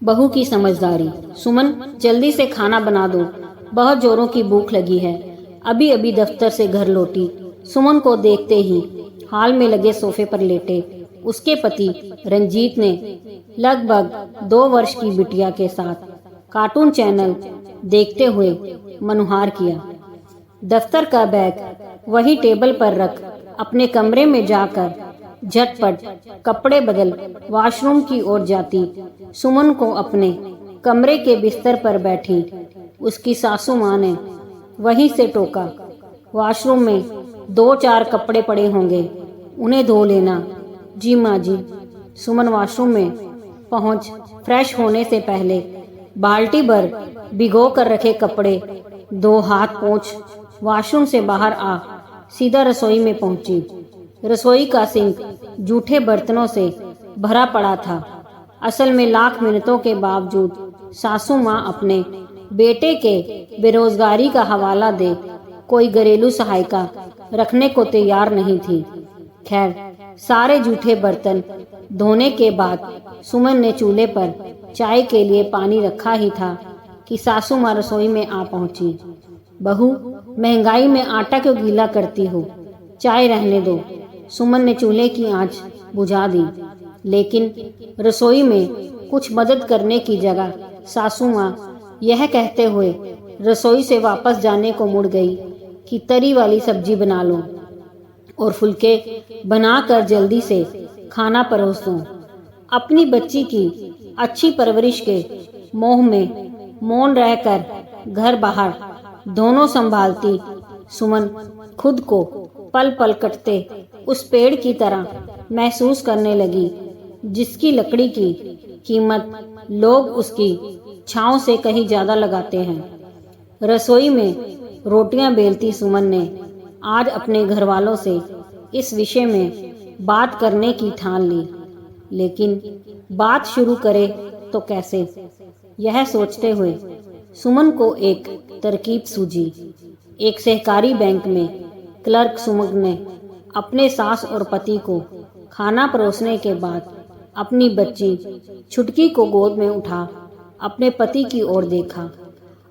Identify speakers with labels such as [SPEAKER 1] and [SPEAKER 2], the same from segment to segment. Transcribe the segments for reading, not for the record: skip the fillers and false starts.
[SPEAKER 1] बहू की समझदारी। सुमन, जल्दी से खाना बना दो, बहुत जोरों की भूख लगी है। अभी अभी दफ्तर से घर लौटी। सुमन को देखते ही हाल में लगे सोफे पर लेटे उसके पति रंजीत ने लगभग 2 वर्ष की बिटिया के साथ कार्टून चैनल देखते हुए मनुहार किया। दफ्तर का बैग वही टेबल पर रख अपने कमरे में जाकर झटपट कपड़े बदल वॉशरूम की ओर जाती सुमन को अपने कमरे के बिस्तर पर बैठी उसकी सासू माँ ने वहीं से टोका, वॉशरूम में 2-4 कपड़े पड़े होंगे, उन्हें धो लेना। जी माँ जी। सुमन वॉशरूम में पहुंच फ्रेश होने से पहले बाल्टी भर भिगो कर रखे कपड़े 2 हाथ पोंछ वॉशरूम से बाहर आ सीधा रसोई में पहुंची। रसोई का सिंक जूठे बर्तनों से भरा पड़ा था। असल में लाख मिन्नतों के बावजूद सासू माँ अपने बेटे के बेरोजगारी का हवाला दे कोई घरेलू सहायिका रखने को तैयार नहीं थी। खैर, सारे जूठे बर्तन धोने के बाद सुमन ने चूल्हे पर चाय के लिए पानी रखा ही था कि सासू माँ रसोई में आ पहुंची। बहू, महंगाई में आटा क्यों गीला करती हो, चाय रहने दो। सुमन ने चूल्हे की आंच बुझा दी, लेकिन रसोई में कुछ मदद करने की जगह सासू माँ यह कहते हुए रसोई से वापस जाने को मुड़ गई कि तरी वाली सब्जी बना लो और फुलके बनाकर जल्दी से खाना परोस दो। अपनी बच्ची की अच्छी परवरिश के मोह में मौन रहकर घर बाहर दोनों संभालती सुमन खुद को पल पल कटते उस पेड़ की तरह महसूस करने लगी जिसकी लकड़ी की कीमत लोग उसकी छांव से कहीं ज्यादा लगाते हैं। रसोई में रोटियां बेलती सुमन ने आज अपने घर वालों से इस विषय में बात करने की ठान ली, लेकिन बात शुरू करे तो कैसे, यह सोचते हुए सुमन को एक तरकीब सूझी। एक सहकारी बैंक में क्लर्क सुमन ने अपने सास और पति को खाना परोसने के बाद अपनी बच्ची छुटकी को गोद में उठा अपने पति की ओर देखा।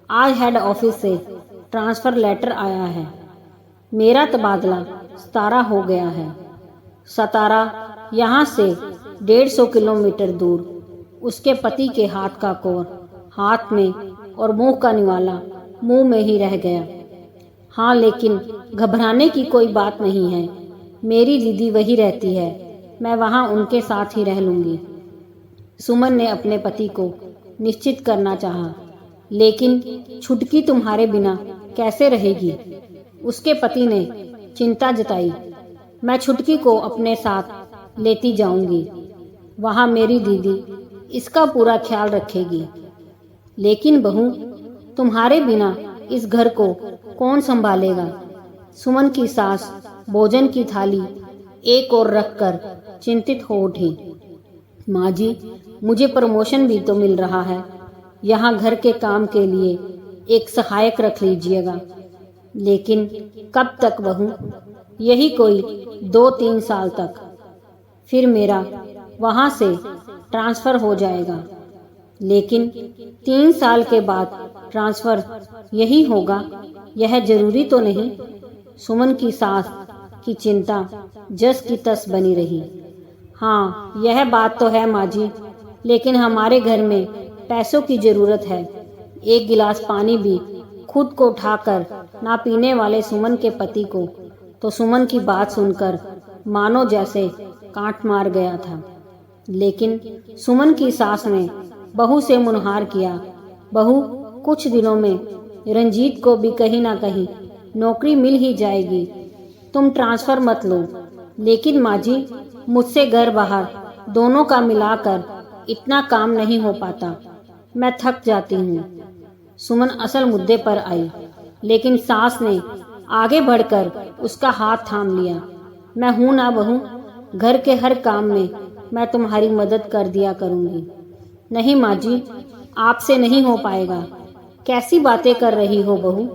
[SPEAKER 1] आज हेड ऑफिस से ट्रांसफर लेटर आया है, मेरा तबादला सतारा हो गया है। सतारा यहाँ से 150 किलोमीटर दूर। उसके पति के हाथ का कोर हाथ में और मुंह का निवाला मुंह में ही रह गया। हाँ, लेकिन घबराने की कोई बात नहीं है, मेरी दीदी वही रहती है, मैं वहाँ उनके साथ ही रह लूँगी। सुमन ने अपने पति को निश्चित करना चाहा, लेकिन छुटकी तुम्हारे बिना कैसे रहेगी? उसके पति ने चिंता जताई। मैं छुटकी को अपने साथ लेती जाऊंगी, वहाँ मेरी दीदी इसका पूरा ख्याल रखेगी। लेकिन बहू, तुम्हारे बिना इस घर को कौन संभालेगा? सुमन की सास भोजन की थाली एक ओर रखकर चिंतित हो उठी। माँ जी, मुझे प्रमोशन भी तो मिल रहा है, यहाँ घर के काम के लिए एक सहायक रख लीजिएगा। लेकिन कब तक बहू? यही कोई 2-3 साल तक, फिर मेरा वहाँ से ट्रांसफ़र हो जाएगा। लेकिन 3 साल के बाद ट्रांसफ़र यही होगा, यह जरूरी तो नहीं? सुमन की सास की चिंता जस की तस बनी रही। हाँ, यह बात तो है माँ जी, लेकिन हमारे घर में पैसों की जरूरत है। एक गिलास पानी भी खुद को उठाकर ना पीने वाले सुमन के पति को तो सुमन की बात सुनकर मानो जैसे कांट मार गया था। लेकिन सुमन की सास ने बहू से मुनहार किया, बहू, कुछ दिनों में रंजीत को भी कहीं ना कहीं नौकरी मिल ही जाएगी, तुम ट्रांसफ़र मत लो। लेकिन माँ जी, मुझसे घर बाहर दोनों का मिलाकर इतना काम नहीं हो पाता, मैं थक जाती हूँ। सुमन असल मुद्दे पर आई, लेकिन सास ने आगे बढ़कर उसका हाथ थाम लिया। मैं हूँ ना बहू, घर के हर काम में मैं तुम्हारी मदद कर दिया करूँगी। नहीं माँ जी, आपसे नहीं हो पाएगा। कैसी बातें कर रही हो बहू?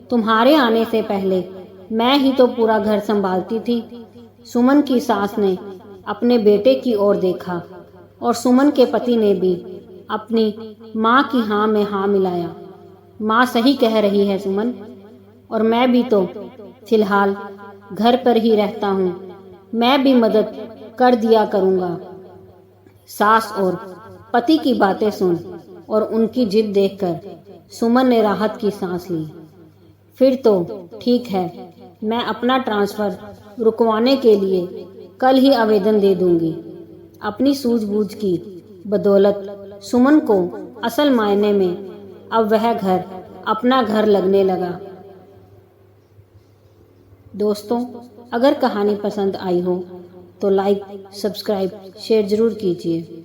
[SPEAKER 1] तुम्हारे आने से पहले मैं ही तो पूरा घर संभालती थी। सुमन की सास ने अपने बेटे की ओर देखा और सुमन के पति ने भी अपनी माँ की हाँ में हाँ मिलाया। माँ सही कह रही है सुमन, और मैं भी तो फिलहाल घर पर ही रहता हूँ। मैं भी मदद कर दिया करूँगा। सास और पति की बातें सुन और उनकी जिद देखकर सुमन ने राहत की सांस ली। फिर तो ठीक है, मैं अपना ट्रांसफ़र रुकवाने के लिए कल ही आवेदन दे दूंगी। अपनी सूझबूझ की बदौलत सुमन को असल मायने में अब वह घर अपना घर लगने लगा। दोस्तों, अगर कहानी पसंद आई हो तो लाइक, सब्सक्राइब, शेयर ज़रूर कीजिए।